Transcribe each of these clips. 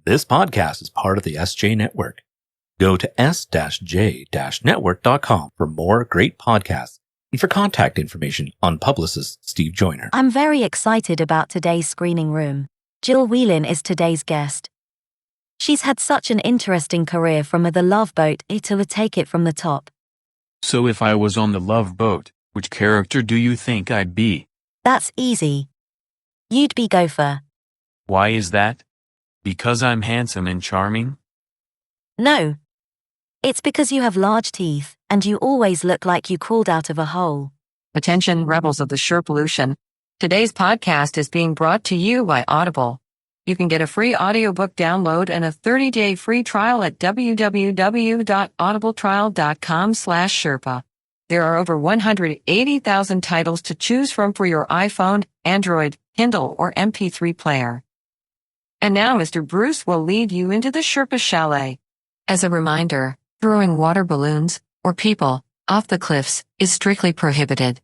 This podcast is part of the SJ Network. Go to s-j-network.com for more great podcasts and for contact information on publicist Steve Joyner. I'm very excited about today's screening room. Jill Whelan is today's guest. She's had such an interesting career from The Love Boat to Take It From the Top. So if I was on the Love Boat, which character do you think I'd be? That's easy. You'd be Gopher. Why is that? Because I'm handsome and charming? No. It's because you have large teeth, and you always look like you crawled out of a hole. Attention, rebels of the Sherpalution. Today's podcast is being brought to you by Audible. You can get a free audiobook download and a 30-day free trial at www.audibletrial.com/Sherpa. There are over 180,000 titles to choose from for your iPhone, Android, Kindle, or MP3 player. And now Mr. Bruce will lead you into the Sherpa Chalet. As a reminder, throwing water balloons, or people, off the cliffs is strictly prohibited.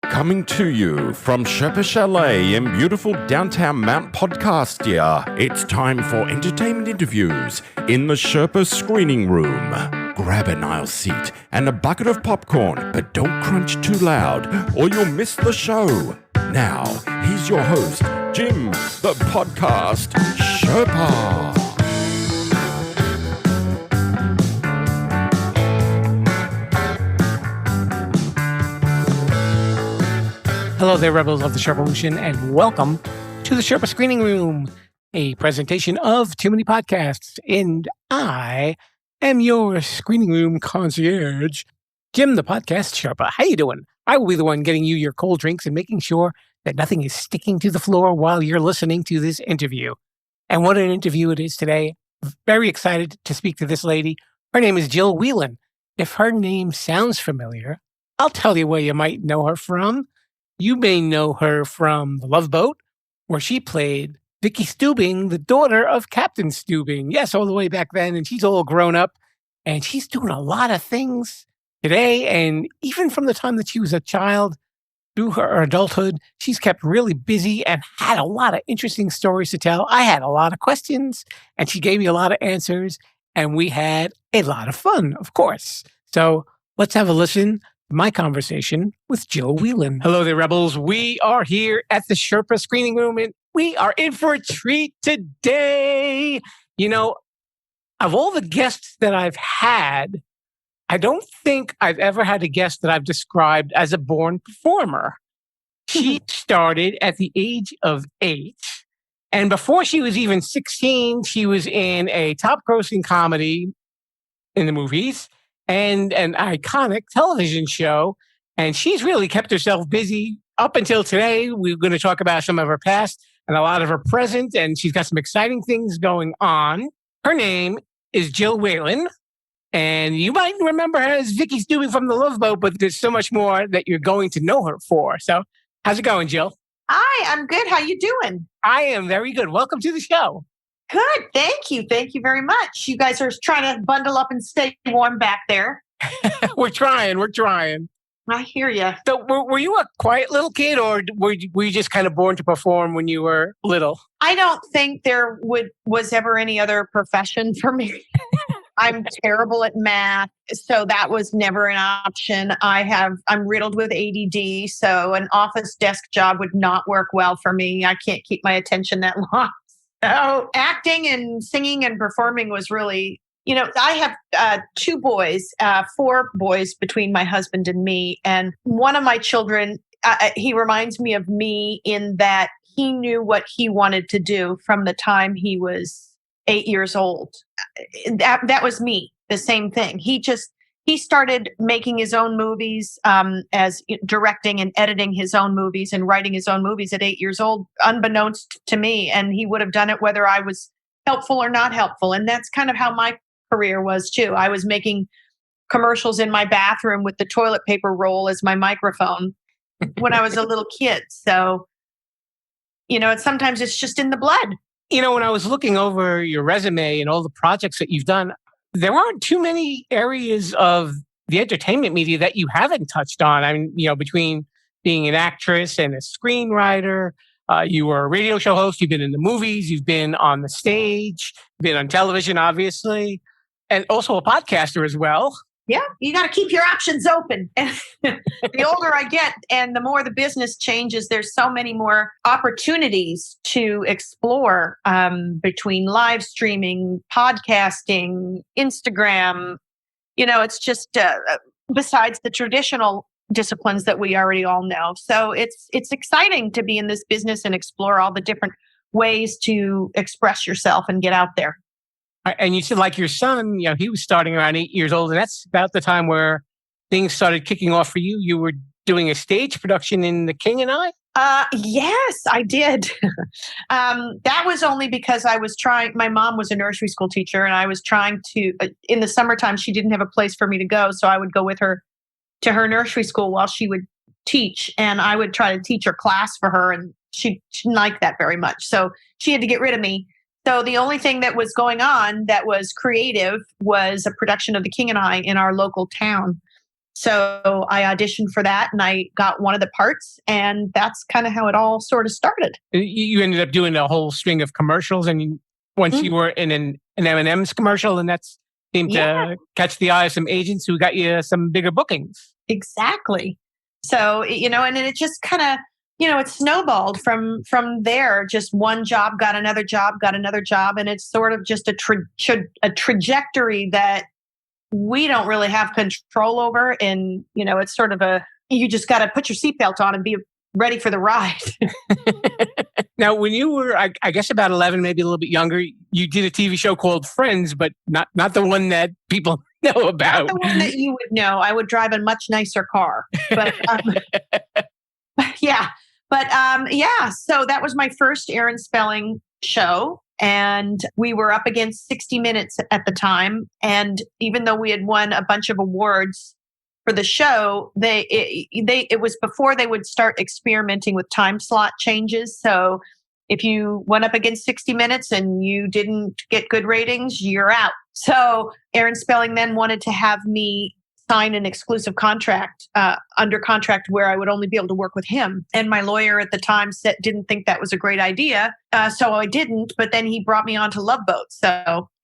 Coming to you from Sherpa Chalet in beautiful downtown Mount Podcastia, it's time for entertainment interviews in the Sherpa screening room. Grab an aisle seat and a bucket of popcorn, but don't crunch too loud or you'll miss the show. Now, here's your host, Jim, the podcast Sherpa. Hello there, rebels of the Sherpalution, and welcome to the Sherpa Screening Room, a presentation of Too Many Podcasts. And I am your screening room concierge, Jim, the podcast Sherpa. How you doing? I will be the one getting you your cold drinks and making sure that nothing is sticking to the floor while you're listening to this interview. And what an interview it is today. Very excited to speak to this lady. Her name is Jill Whelan. If her name sounds familiar, I'll tell you where you might know her from. You may know her from The Love Boat, where she played Vicky Stubing, the daughter of Captain Stubing. Yes, all the way back then, and she's all grown up, and she's doing a lot of things today, and even from the time that she was a child through her adulthood, she's kept really busy and had a lot of interesting stories to tell. I had a lot of questions, and she gave me a lot of answers, and we had a lot of fun, of course. So let's have a listen. My conversation with Jill Whelan. Hello there, rebels. We are here at the Sherpa Screening Room, and we are in for a treat today. You know, of all the guests that I've had, I don't think I've ever had a guest that I've described as a born performer. She started at the age of 8, and before she was even 16, she was in a top-grossing comedy in the movies and an iconic television show. And she's really kept herself busy up until today. We're going to talk about some of her past and a lot of her present, and she's got some exciting things going on. Her name is Jill Whelan, and you might remember her as Vicky Stubing from The Love Boat, but there's so much more that you're going to know her for. So how's it going, Jill? Hi, I'm good. How you doing? I am very good. Welcome to the show. Good. Thank you. Thank you very much. You guys are trying to bundle up and stay warm back there. We're trying. I hear you. So were you a quiet little kid, or were you just kind of born to perform when you were little? I don't think there was ever any other profession for me. I'm terrible at math, so that was never an option. I'm riddled with ADD, so an office desk job would not work well for me. I can't keep my attention that long. So acting and singing and performing was really, I have 2 boys, 4 boys between my husband and me. And one of my children, he reminds me of me in that he knew what he wanted to do from the time he was 8 years old. That was me, the same thing. He started making his own movies, as directing and editing his own movies and writing his own movies at 8 years old, unbeknownst to me. And he would have done it whether I was helpful or not helpful. And that's kind of how my career was too. I was making commercials in my bathroom with the toilet paper roll as my microphone when I was a little kid. So, sometimes it's just in the blood. When I was looking over your resume and all the projects that you've done, there aren't too many areas of the entertainment media that you haven't touched on. I mean, between being an actress and a screenwriter, You were a radio show host. You've been in the movies. You've been on the stage. You've been on television, obviously, and also a podcaster as well. Yeah, you got to keep your options open. And the older I get and the more the business changes, there's so many more opportunities to explore between live streaming, podcasting, Instagram. It's just besides the traditional disciplines that we already all know. So it's exciting to be in this business and explore all the different ways to express yourself and get out there. And you said, like your son, he was starting around 8 years old, and that's about the time where things started kicking off for you. You were doing a stage production in The King and I? Yes, I did. That was only because I was trying. My mom was a nursery school teacher, and I was trying to, in the summertime, she didn't have a place for me to go. So I would go with her to her nursery school while she would teach, and I would try to teach her class for her, and she didn't like that very much. So she had to get rid of me. So the only thing that was going on that was creative was a production of The King and I in our local town. So I auditioned for that and I got one of the parts, and that's kind of how it all sort of started. You ended up doing a whole string of commercials, and once you were in an M&M's commercial, and that seemed to catch the eye of some agents who got you some bigger bookings. Exactly. So, and it just kind of, it snowballed from there. Just one job got another job, and it's sort of just a trajectory that we don't really have control over. And, it's sort of you just got to put your seatbelt on and be ready for the ride. Now, when you were, I guess about 11, maybe a little bit younger, you did a TV show called Friends, but not the one that people know about. Not the one that you would know. I would drive a much nicer car. But yeah. But so that was my first Aaron Spelling show. And we were up against 60 Minutes at the time. And even though we had won a bunch of awards for the show, it was before they would start experimenting with time slot changes. So if you went up against 60 Minutes and you didn't get good ratings, you're out. So Aaron Spelling then wanted to have me sign an exclusive contract, under contract, where I would only be able to work with him. And my lawyer at the time didn't think that was a great idea. So I didn't, but then he brought me on to Love Boat.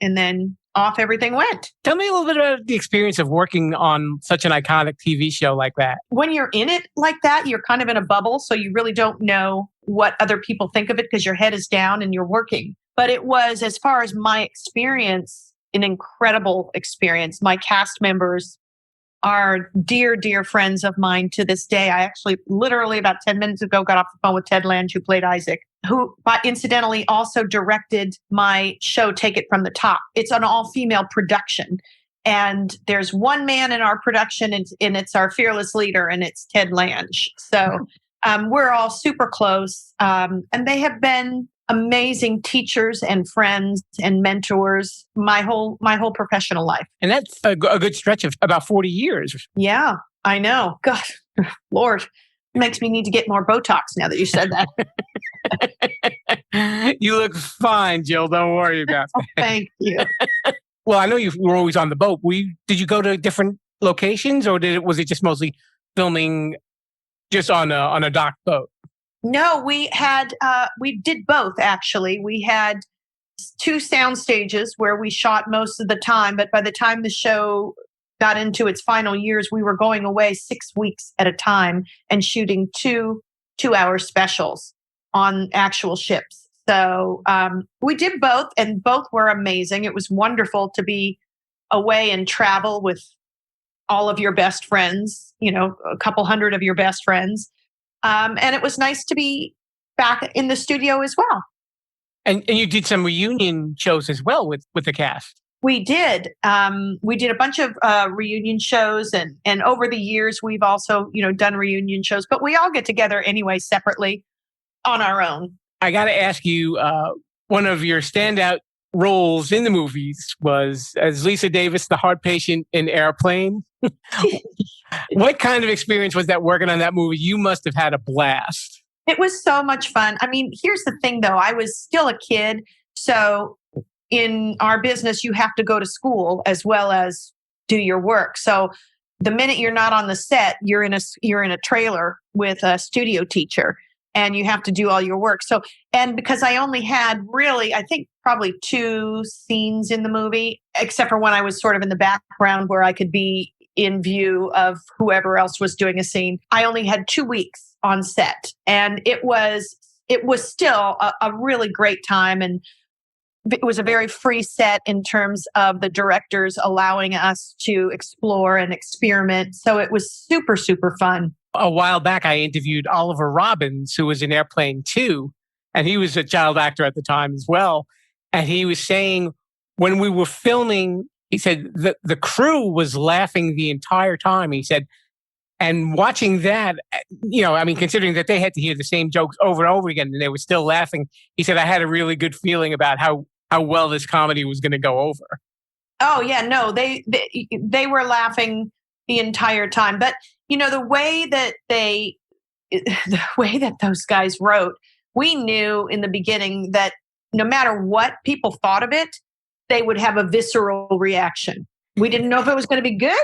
And then off everything went. Tell me a little bit about the experience of working on such an iconic TV show like that. When you're in it like that, you're kind of in a bubble. So you really don't know what other people think of it because your head is down and you're working. But it was, as far as my experience, an incredible experience. My cast members are dear, dear friends of mine to this day. I actually literally about 10 minutes ago got off the phone with Ted Lange, who played Isaac, who incidentally also directed my show, Take It From the Top. It's an all-female production. And there's one man in our production, and it's our fearless leader, and it's Ted Lange. So we're all super close. And they have been amazing teachers and friends and mentors my whole professional life. And that's a good stretch of about 40 years. Yeah, I know. God, Lord, it makes me need to get more Botox now that you said that. You look fine, Jill. Don't worry about it. Oh, thank you. Well, I know you were always on the boat. Did you go to different locations, or was it just mostly filming just on a dock boat? No, we did both, actually. We had 2 sound stages where we shot most of the time, but by the time the show got into its final years, we were going away 6 weeks at a time and shooting 2-hour specials on actual ships. So we did both, and both were amazing. It was wonderful to be away and travel with all of your best friends, a couple hundred of your best friends. And it was nice to be back in the studio as well. And you did some reunion shows as well with the cast. We did. We did a bunch of reunion shows, and over the years we've also, done reunion shows. But we all get together anyway, separately, on our own. I got to ask you, one of your standout roles in the movies was as Lisa Davis, the heart patient in Airplane. What kind of experience was that working on that movie? You must have had a blast. It was so much fun. I mean, here's the thing, though. I was still a kid. So in our business, you have to go to school as well as do your work. So the minute you're not on the set, you're in a trailer with a studio teacher. and you have to do all your work. So, and because I only had really, I think probably 2 scenes in the movie, except for when I was sort of in the background where I could be in view of whoever else was doing a scene. I only had 2 weeks on set, and it was still a really great time. And it was a very free set in terms of the directors allowing us to explore and experiment. So it was super, super fun. A while back, I interviewed Oliver Robbins, who was in Airplane 2, and he was a child actor at the time as well. And he was saying when we were filming, he said the crew was laughing the entire time. He said, and watching that, considering that they had to hear the same jokes over and over again and they were still laughing, he said, I had a really good feeling about how well this comedy was going to go over. Oh, yeah, no, they were laughing the entire time. But, the way that those guys wrote, we knew in the beginning that no matter what people thought of it, they would have a visceral reaction. We didn't know if it was going to be good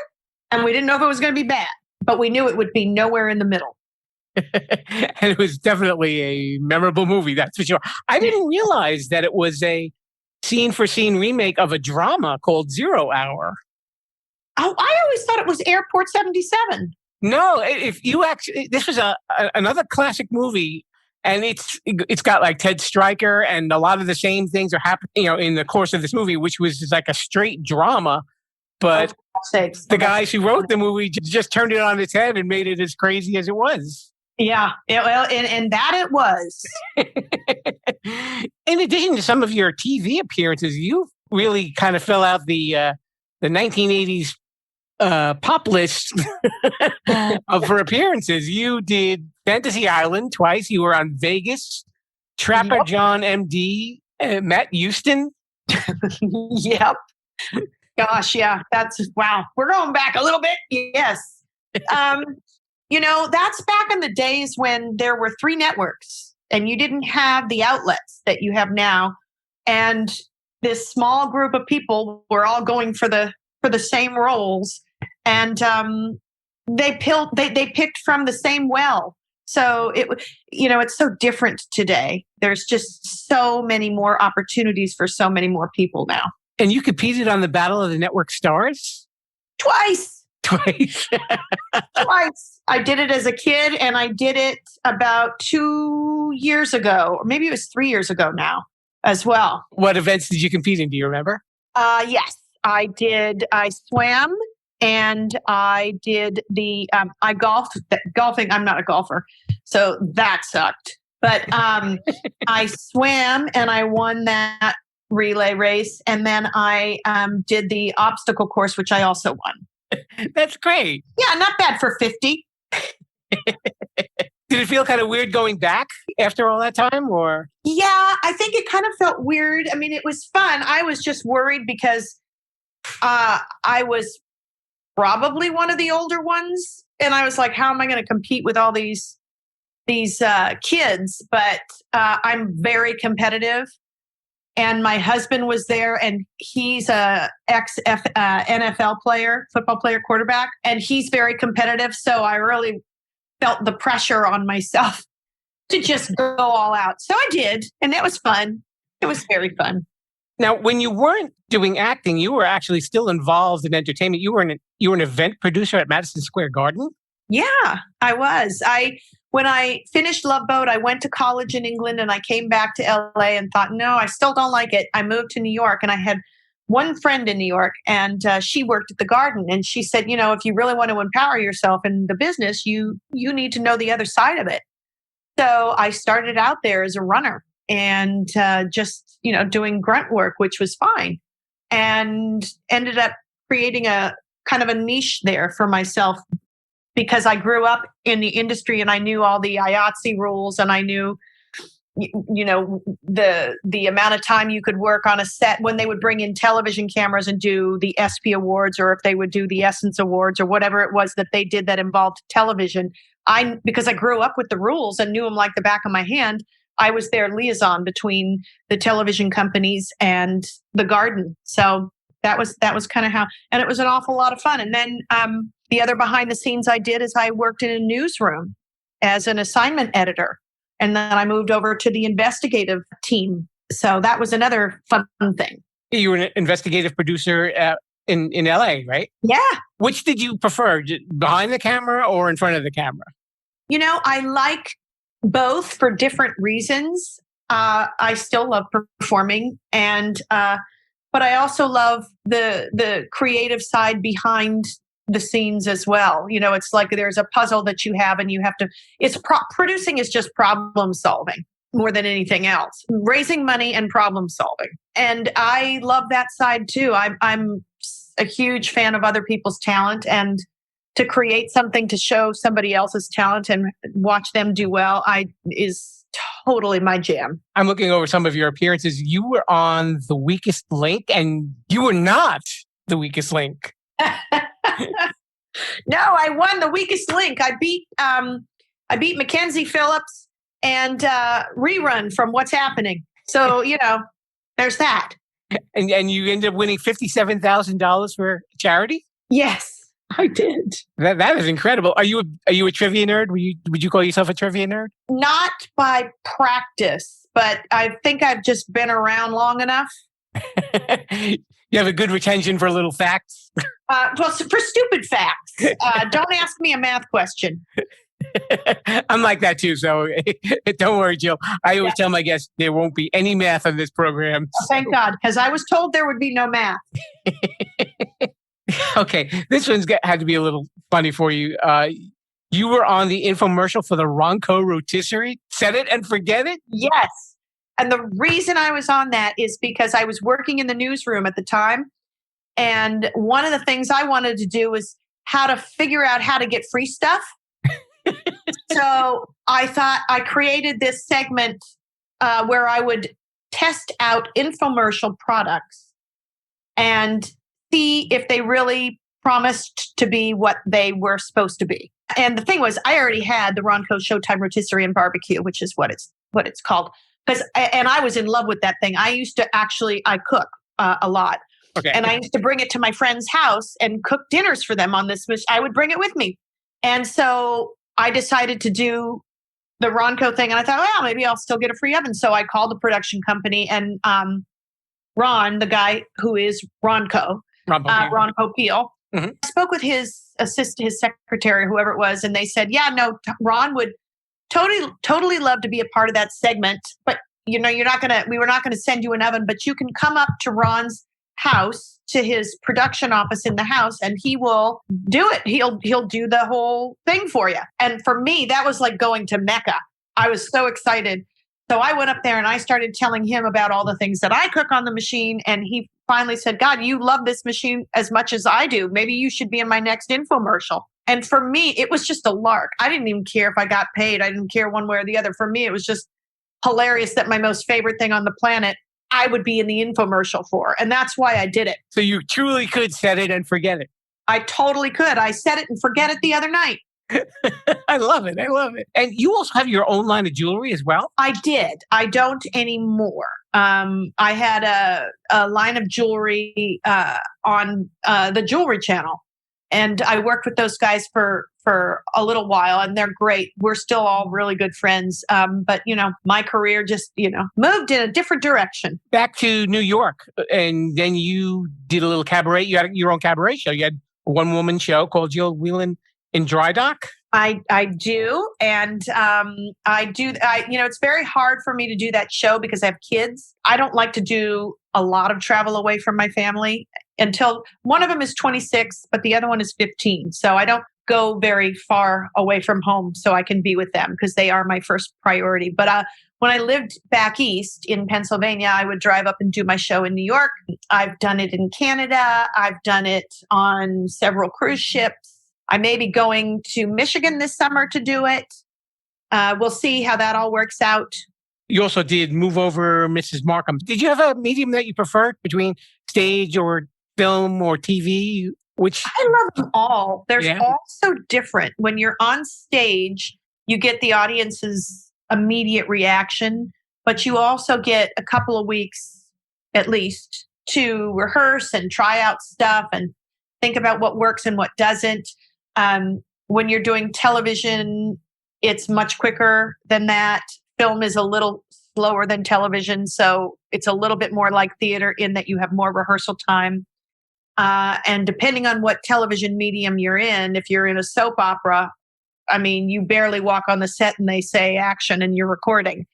and we didn't know if it was going to be bad, but we knew it would be nowhere in the middle. And it was definitely a memorable movie, that's for sure. I didn't realize that it was a scene-for-scene remake of a drama called 0 Hour. Oh, I always thought it was Airport 77. No, if you actually, this was another classic movie, and it's got like Ted Stryker, and a lot of the same things are happening, in the course of this movie, which was just like a straight drama. But the guys who wrote the movie just turned it on its head and made it as crazy as it was. Yeah, and that it was. In addition to some of your TV appearances, you really kind of fill out the 1980s pop list for appearances. You did Fantasy Island twice. You were on Vegas, Trapper John MD, Matt Houston. Yep. Gosh, yeah, wow. We're going back a little bit. Yes. That's back in the days when there were 3 networks and you didn't have the outlets that you have now. And this small group of people were all going for the same roles. And they picked from the same well. So it's so different today. There's just so many more opportunities for so many more people now. And you competed on the Battle of the Network Stars? Twice. Twice. I did it as a kid, and I did it about 2 years ago, or maybe it was 3 years ago now as well. What events did you compete in? Do you remember? Yes, I did. I swam, and I did I golfed. Golfing, I'm not a golfer, so that sucked. But I swam, and I won that relay race, and then I did the obstacle course, which I also won. That's great. Yeah, not bad for 50. Did it feel kind of weird going back after all that time, or? Yeah, I think it kind of felt weird. I mean, it was fun. I was just worried because I was probably one of the older ones, and I was like, how am I going to compete with all these kids? But I'm very competitive. And my husband was there, and he's a NFL player, football player, quarterback, and he's very competitive. So I really felt the pressure on myself to just go all out. So I did, and that was fun. It was very fun. Now, when you weren't doing acting, you were actually still involved in entertainment. You were an event producer at Madison Square Garden? Yeah, I was. When I finished Love Boat, I went to college in England, and I came back to LA and thought, no, I still don't like it. I moved to New York, and I had one friend in New York, and she worked at the Garden, and she said, if you really want to empower yourself in the business, you need to know the other side of it. So I started out there as a runner and just doing grunt work, which was fine, and ended up creating a kind of a niche there for myself, because I grew up in the industry and I knew all the IATSE rules, and I knew, the amount of time you could work on a set when they would bring in television cameras and do the ESPY Awards, or if they would do the Essence Awards, or whatever it was that they did that involved television. Because I grew up with the rules and knew them like the back of my hand, I was their liaison between the television companies and the Garden. So that was kind of how, and it was an awful lot of fun. And then the other behind the scenes I did is I worked in a newsroom as an assignment editor. And then I moved over to the investigative team. So that was another fun thing. You were an investigative producer in LA, right? Yeah. Which did you prefer, behind the camera or in front of the camera? I like both for different reasons. I still love performing, but I also love the creative side behind the scenes as well. It's like there's a puzzle that you have, and you have to. Producing is just problem solving more than anything else. Raising money and problem solving, and I love that side too. I'm a huge fan of other people's talent, and to create something to show somebody else's talent and watch them do well, is totally my jam. I'm looking over some of your appearances. You were on The Weakest Link, and you were not The Weakest Link. No, I won The Weakest Link. I beat Mackenzie Phillips and Rerun from What's Happening. So there's that. And you ended up winning $57,000 for charity? Yes, I did. That is incredible. Are you a trivia nerd? Would you call yourself a trivia nerd? Not by practice, but I think I've just been around long enough. You have a good retention for little facts? Well, for stupid facts. Don't ask me a math question. I'm like that too, so don't worry, Jill. I always tell my guests there won't be any math on this program. Oh, thank God, because I was told there would be no math. Okay, this one's had to be a little funny for you. You were on the infomercial for the Ronco rotisserie. Set it and forget it? Yes. And the reason I was on that is because I was working in the newsroom at the time. And one of the things I wanted to do was how to figure out how to get free stuff. So I thought I created this segment where I would test out infomercial products and see if they really promised to be what they were supposed to be. And the thing was, I already had the Ronco Showtime Rotisserie and Barbecue, which is what it's called. And I was in love with that thing. I used to I cook a lot. Okay. And I used to bring it to my friend's house and cook dinners for them on this, which I would bring it with me. And so I decided to do the Ronco thing. And I thought, well, maybe I'll still get a free oven. So I called the production company, and Ron, the guy who is Ronco Peel, mm-hmm. I spoke with his assistant, his secretary, whoever it was. And they said, yeah, no, Ron would totally love to be a part of that segment. But, we were not going to send you an oven, but you can come up to Ron's house, to his production office in the house, and he will do it. He'll do the whole thing for you. And for me, that was like going to Mecca. I was so excited. So I went up there and I started telling him about all the things that I cook on the machine. And he finally said, God, you love this machine as much as I do. Maybe you should be in my next infomercial. And for me, it was just a lark. I didn't even care if I got paid. I didn't care one way or the other. For me, it was just hilarious that my most favorite thing on the planet, I would be in the infomercial for. And that's why I did it. So you truly could set it and forget it. I totally could. I set it and forget it the other night. I love it. And you also have your own line of jewelry as well? I did. I don't anymore. I had a line of jewelry on the Jewelry Channel. And I worked with those guys for a little while, and they're great. We're still all really good friends. But, my career just, moved in a different direction. Back to New York. And then you did a little cabaret. You had your own cabaret show. You had a one-woman show called Jill Whelan in Dry Dock. I do. And it's very hard for me to do that show because I have kids. I don't like to do a lot of travel away from my family until one of them is 26, but the other one is 15. So I don't go very far away from home so I can be with them because they are my first priority. But when I lived back east in Pennsylvania, I would drive up and do my show in New York. I've done it in Canada. I've done it on several cruise ships. I may be going to Michigan this summer to do it. We'll see how that all works out. You also did Move Over Mrs. Markham. Did you have a medium that you preferred between stage or film or TV? I love them all. They're all so different. When you're on stage, you get the audience's immediate reaction, but you also get a couple of weeks at least to rehearse and try out stuff and think about what works and what doesn't. When you're doing television, it's much quicker than that. film is a little slower than television. So it's a little bit more like theater in that you have more rehearsal time. And depending on what television medium you're in, if you're in a soap opera, I mean, you barely walk on the set and they say action and you're recording.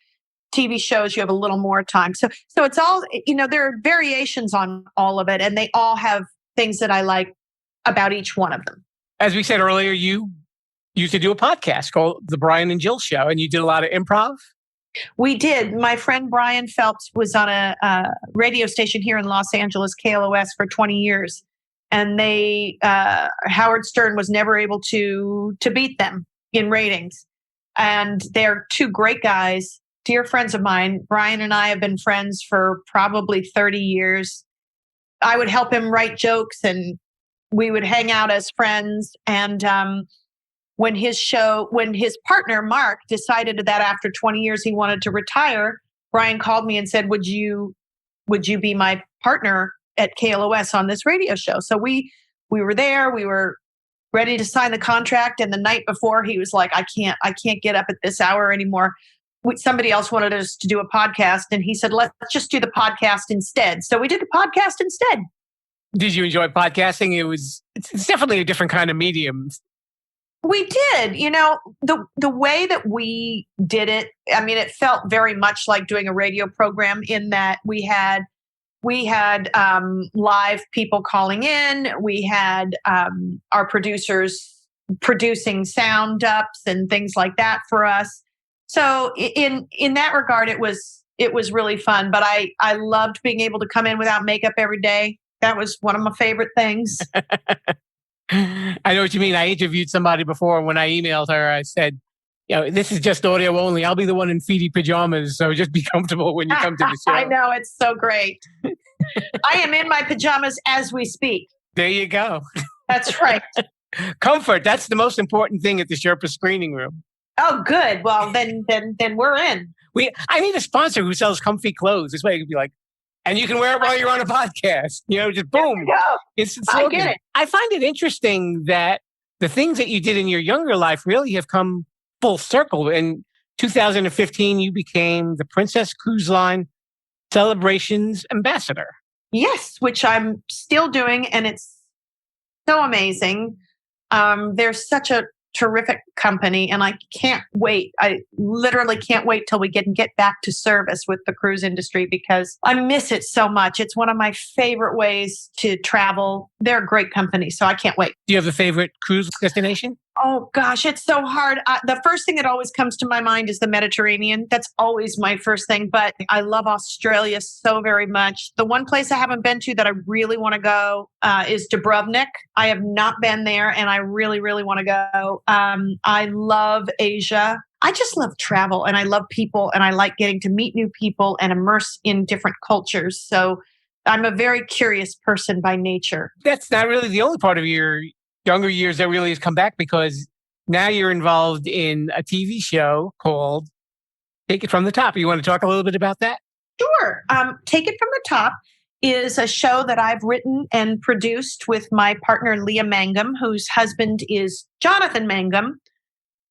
TV shows, you have a little more time. So it's all, there are variations on all of it, and they all have things that I like about each one of them. As we said earlier, you used to do a podcast called The Brian and Jill Show, and you did a lot of improv. We did. My friend Brian Phelps was on a radio station here in Los Angeles, KLOS, for 20 years. And Howard Stern was never able to beat them in ratings. And they're two great guys, dear friends of mine. Brian and I have been friends for probably 30 years. I would help him write jokes and we would hang out as friends. And when his partner, Mark, decided that after 20 years he wanted to retire, Brian called me and said, would you be my partner at KLOS on this radio show? So we were there, we were ready to sign the contract. And the night before, he was like, I can't get up at this hour anymore. Somebody else wanted us to do a podcast. And he said, let's just do the podcast instead. So we did the podcast instead. Did you enjoy podcasting? It's definitely a different kind of medium. We did. The way that we did it, I mean, it felt very much like doing a radio program in that we had live people calling in. We had our producers producing sound ups and things like that for us. So in that regard, it was really fun. But I loved being able to come in without makeup every day. That was one of my favorite things. I know what you mean. I interviewed somebody before. When I emailed her, I said, this is just audio only. I'll be the one in feety pajamas. So just be comfortable when you come to the show. I know. It's so great. I am in my pajamas as we speak. There you go. That's right. Comfort. That's the most important thing at the Sherpa screening room. Oh, good. Well, then we're in. I need a sponsor who sells comfy clothes. This way I could be like, and you can wear it while you're on a podcast. Just boom. Instant slogan. I get it. I find it interesting that the things that you did in your younger life really have come full circle. In 2015, you became the Princess Cruise Line Celebrations Ambassador. Yes, which I'm still doing, and it's so amazing. They're such a terrific company, and I can't wait. I literally can't wait till we get back to service with the cruise industry because I miss it so much. It's one of my favorite ways to travel. They're a great company, so I can't wait. Do you have a favorite cruise destination? Oh, gosh, it's so hard. The first thing that always comes to my mind is the Mediterranean. That's always my first thing. But I love Australia so very much. The one place I haven't been to that I really want to go is Dubrovnik. I have not been there, and I really, really want to go. I love Asia. I just love travel, and I love people, and I like getting to meet new people and immerse in different cultures. So I'm a very curious person by nature. That's not really the only part of your younger years that really has come back, because now you're involved in a TV show called Take It From the Top. You want to talk a little bit about that? Sure. Take It From the Top is a show that I've written and produced with my partner, Leah Mangum, whose husband is Jonathan Mangum,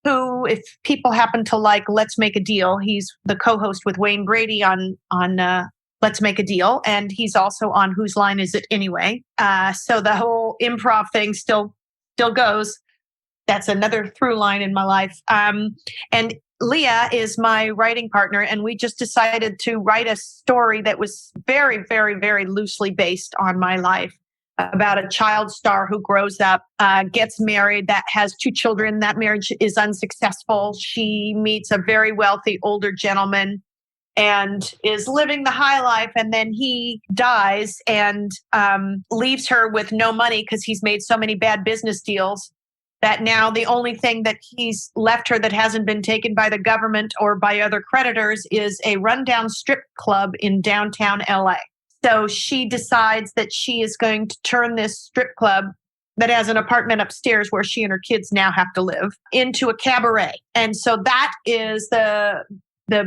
who, if people happen to like Let's Make a Deal, he's the co-host with Wayne Brady on Let's Make a Deal. And he's also on Whose Line Is It Anyway? So the whole improv thing still goes. That's another through line in my life. And Leah is my writing partner, and we just decided to write a story that was very, very, very loosely based on my life about a child star who grows up, gets married, that has 2 children. That marriage is unsuccessful. She meets a very wealthy older gentleman and is living the high life. And then he dies and leaves her with no money because he's made so many bad business deals that now the only thing that he's left her that hasn't been taken by the government or by other creditors is a rundown strip club in downtown LA. So she decides that she is going to turn this strip club that has an apartment upstairs where she and her kids now have to live into a cabaret. And so that is the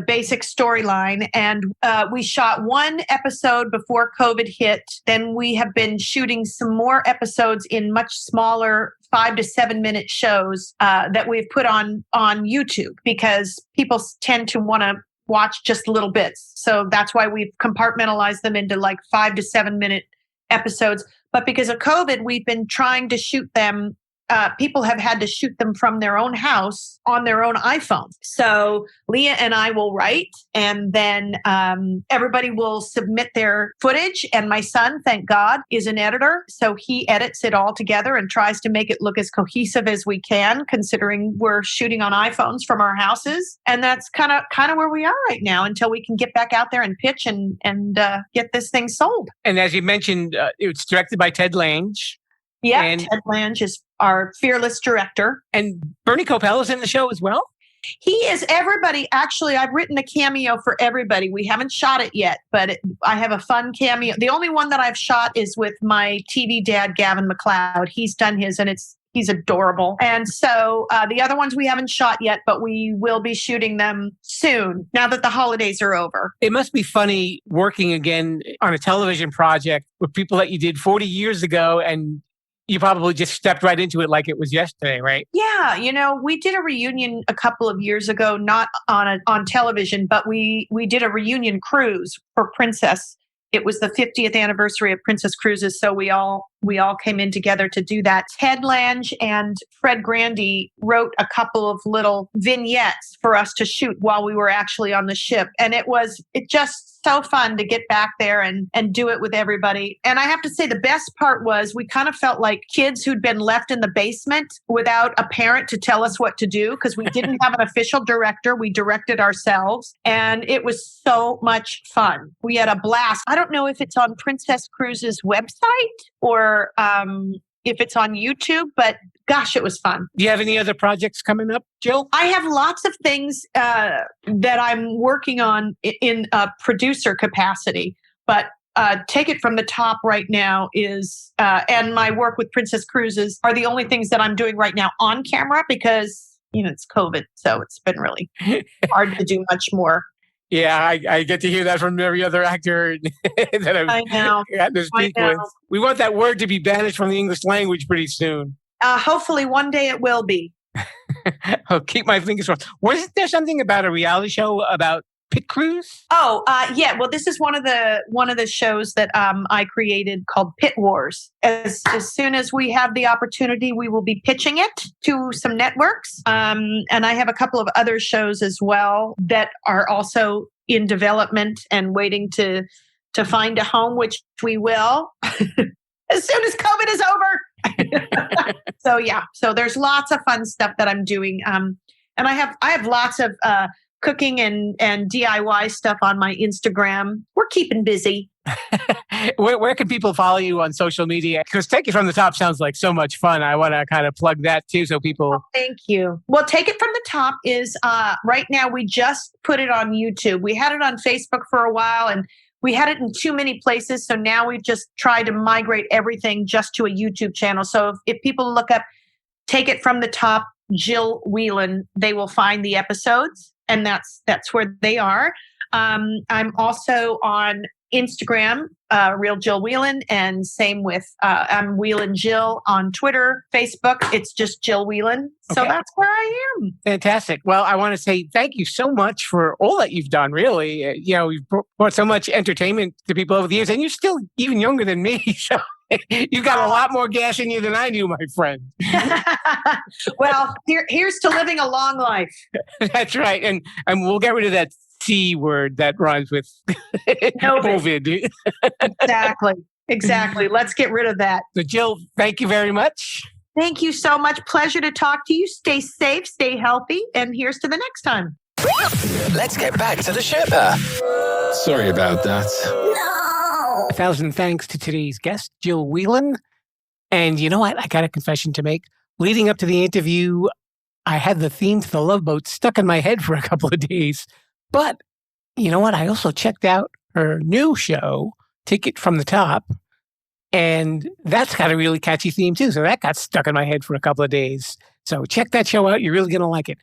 basic storyline. And we shot 1 episode before COVID hit. Then we have been shooting some more episodes in much smaller 5 to 7 minute shows that we've put on YouTube, because people tend to want to watch just little bits. So that's why we've compartmentalized them into like 5 to 7 minute episodes. But because of COVID, we've been trying to shoot them. People have had to shoot them from their own house on their own iPhone. So Leah and I will write, and then everybody will submit their footage. And my son, thank God, is an editor. So he edits it all together and tries to make it look as cohesive as we can, considering we're shooting on iPhones from our houses. And that's kind of where we are right now until we can get back out there and pitch and get this thing sold. And as you mentioned, it's directed by Ted Lange. Yeah, and Ted Lange is our fearless director. And Bernie Kopell is in the show as well? He is everybody. Actually, I've written a cameo for everybody. We haven't shot it yet, but I have a fun cameo. The only one that I've shot is with my TV dad, Gavin MacLeod. He's done his, and he's adorable. And so the other ones we haven't shot yet, but we will be shooting them soon, now that the holidays are over. It must be funny working again on a television project with people that you did 40 years ago, and you probably just stepped right into it like it was yesterday, right? Yeah. We did a reunion a couple of years ago, not on television, but we did a reunion cruise for Princess. It was the 50th anniversary of Princess Cruises. So we all came in together to do that. Ted Lange and Fred Grandy wrote a couple of little vignettes for us to shoot while we were actually on the ship. And it just so fun to get back there and do it with everybody. And I have to say, the best part was we kind of felt like kids who'd been left in the basement without a parent to tell us what to do, because we didn't have an official director. We directed ourselves, and it was so much fun. We had a blast. I don't know if it's on Princess Cruises' website or if it's on YouTube, but gosh, it was fun. Do you have any other projects coming up, Jill? I have lots of things that I'm working on in a producer capacity, but Take It From the Top right now is, and my work with Princess Cruises are the only things that I'm doing right now on camera, because, it's COVID. So it's been really hard to do much more. Yeah, I get to hear that from every other actor that I've gotten to speak with. We want that word to be banished from the English language pretty soon. Hopefully one day it will be. I'll keep my fingers crossed. Wasn't there something about a reality show about pit crews? Oh, yeah. Well, this is one of the shows that I created called Pit Wars. As soon as we have the opportunity, we will be pitching it to some networks. And I have a couple of other shows as well that are also in development and waiting to find a home, which we will as soon as COVID is over. So there's lots of fun stuff that I'm doing. And I have lots of cooking and DIY stuff on my Instagram. We're keeping busy. Where can people follow you on social media? Because Take It From the Top sounds like so much fun. I want to kind of plug that too, so people... Oh, thank you. Well, Take It From the Top is, right now, we just put it on YouTube. We had it on Facebook for a while, and we had it in too many places. So now we've just tried to migrate everything just to a YouTube channel. So if people look up Take It From the Top, Jill Whelan, they will find the episodes. And that's where they are. I'm also on Instagram, Real Jill Whelan, and same with I'm Whelan Jill on Twitter, Facebook. It's just Jill Whelan. So that's where I am. Fantastic. Well, I want to say thank you so much for all that you've done. Really, you've brought so much entertainment to people over the years, and you're still even younger than me. So you've got a lot more gas in you than I do, my friend. Well, here's to living a long life. That's right. And we'll get rid of that C word that rhymes with COVID. Exactly. Let's get rid of that. So Jill, thank you very much. Thank you so much. Pleasure to talk to you. Stay safe, stay healthy, and here's to the next time. Let's get back to the Sherpa. Sorry about that. 1,000 thanks to today's guest, Jill Whelan. And you know what? I got a confession to make. Leading up to the interview, I had the theme to the Love Boat stuck in my head for a couple of days. But you know what? I also checked out her new show, Take It From the Top. And that's got a really catchy theme too. So that got stuck in my head for a couple of days. So check that show out. You're really going to like it.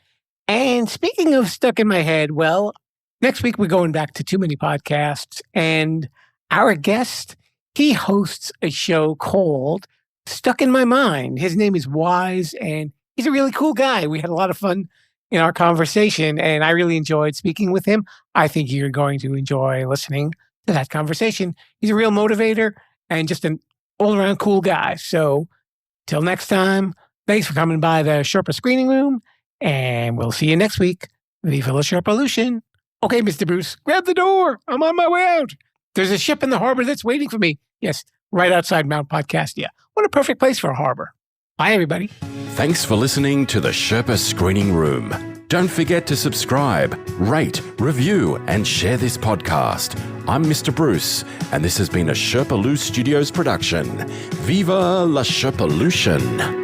And speaking of stuck in my head, well, next week we're going back to Too Many Podcasts. And our guest, he hosts a show called stuck in my mind. His name is Wise, and he's a really cool guy. We had a lot of fun in our conversation, and I really enjoyed speaking with him. I think you're going to enjoy listening to that conversation. He's a real motivator and just an all-around cool guy. So till next time, thanks for coming by the Sherpa Screening Room, and we'll see you next week. Viva la Sherpalution. Okay, Mr. Bruce, grab the door. I'm on my way out. There's a ship in the harbor that's waiting for me. Yes, right outside Mount Podcastia. What a perfect place for a harbor. Bye, everybody. Thanks for listening to the Sherpa Screening Room. Don't forget to subscribe, rate, review, and share this podcast. I'm Mr. Bruce, and this has been a Sherpaloo Studios production. Viva la Sherpalution!